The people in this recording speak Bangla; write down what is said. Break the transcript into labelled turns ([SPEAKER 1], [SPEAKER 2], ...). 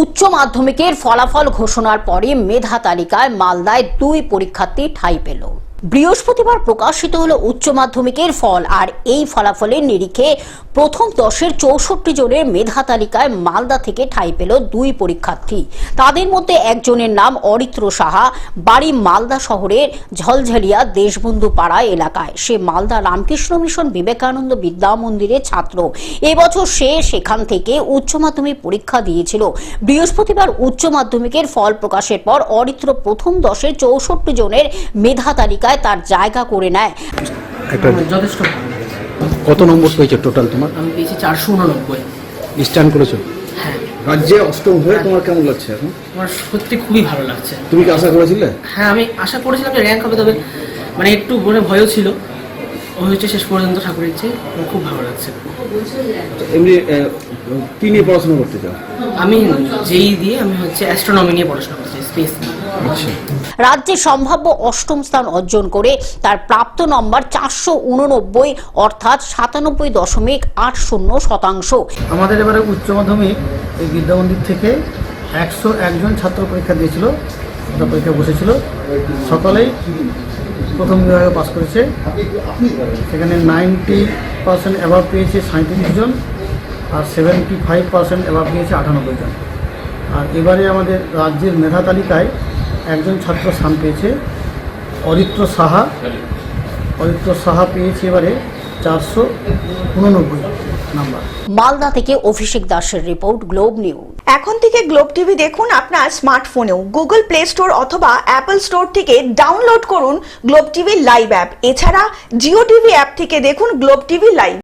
[SPEAKER 1] উচ্চ মাধ্যমিকের ফলাফল ঘোষণার পরে মেধা তালিকায় মালদায় 2 পরীক্ষার্থী ঠাঁই পেল। বৃহস্পতিবার প্রকাশিত হলো উচ্চ মাধ্যমিকের ফল। আর এই ফলাফলের নিরিখে প্রথম 10-এর 64 জনের মেধা তালিকায় মালদা থেকে ঠাঁই পেল 2 পরীক্ষার্থী। তাদের মধ্যে একজনের নাম অরিত্র সাহা, বাড়ি মালদা শহরের ঝলঝলিয়া দেশবন্ধু পাড়া এলাকায়। সে মালদা রামকৃষ্ণ মিশন বিবেকানন্দ বিদ্যা মন্দিরের ছাত্র। এবছর সে সেখান থেকে উচ্চ মাধ্যমিক পরীক্ষা দিয়েছিল। বৃহস্পতিবার উচ্চ মাধ্যমিকের ফল প্রকাশের পর অরিত্র প্রথম 10-এর 64 জনের মেধা তালিকায় তার জায়গা করে নেয়।
[SPEAKER 2] যথেষ্ট।
[SPEAKER 3] কত নম্বর পেয়েছো টোটাল তোমার?
[SPEAKER 2] আমি পেয়েছি 489।
[SPEAKER 3] স্ট্যান্ড করেছো?
[SPEAKER 2] হ্যাঁ।
[SPEAKER 3] রাজ্যে অষ্টম হয়ে তোমার কেমন লাগছে এখন?
[SPEAKER 2] আমার সত্যি খুবই ভালো লাগছে।
[SPEAKER 3] তুমি কি আশা করেছিলে?
[SPEAKER 2] হ্যাঁ, আমি আশা করেছিলাম যে র্যাঙ্ক হবে, তবে মানে একটু মনে ভয়ও ছিল। হয়েছে শেষ পর্যন্ত, ঠাকুরের ইচ্ছে। খুব ভালো লাগছে।
[SPEAKER 3] এমনি কি নিয়ে পড়াশোনা করতে চাও?
[SPEAKER 2] আমি যেই দিয়ে আমি অ্যাস্ট্রোনমি নিয়ে পড়াশোনা করছি, স্পেস নিয়ে।
[SPEAKER 3] আচ্ছা।
[SPEAKER 1] রাজ্যে সম্ভাব্য অষ্টম স্থান অর্জন করে তার প্রাপ্ত নম্বর 489, অর্থাৎ 97.80%।
[SPEAKER 4] আমাদের এবারে উচ্চ মাধ্যমিক এই বিদ্যা মন্দির থেকে 101 জন ছাত্র পরীক্ষা দিয়েছিল, পরীক্ষা বসেছিল। সকলেই প্রথম বিভাগে পাস করেছে। সেখানে 90% অ্যাভাব পেয়েছে 37 জন, আর 75% অ্যাভাব পেয়েছে 98 জন। আর এবারে আমাদের রাজ্যের মেধা তালিকায় একজন ছাত্র স্থান পেয়েছে, অরিত্র সাহা। অরিত্র সাহা পেয়েছে এবারে 489 নাম্বার।
[SPEAKER 1] মালদা থেকে অভিষেক দাসের রিপোর্ট, গ্লোব নিউজ।
[SPEAKER 5] এখন থেকে গ্লোব টিভি দেখুন আপনার স্মার্টফোনেও। গুগল প্লে স্টোর অথবা অ্যাপল স্টোর থেকে ডাউনলোড করুন গ্লোব টিভি লাইভ অ্যাপ। এছাড়া জিও টিভি অ্যাপ থেকে দেখুন গ্লোব টিভি লাইভ।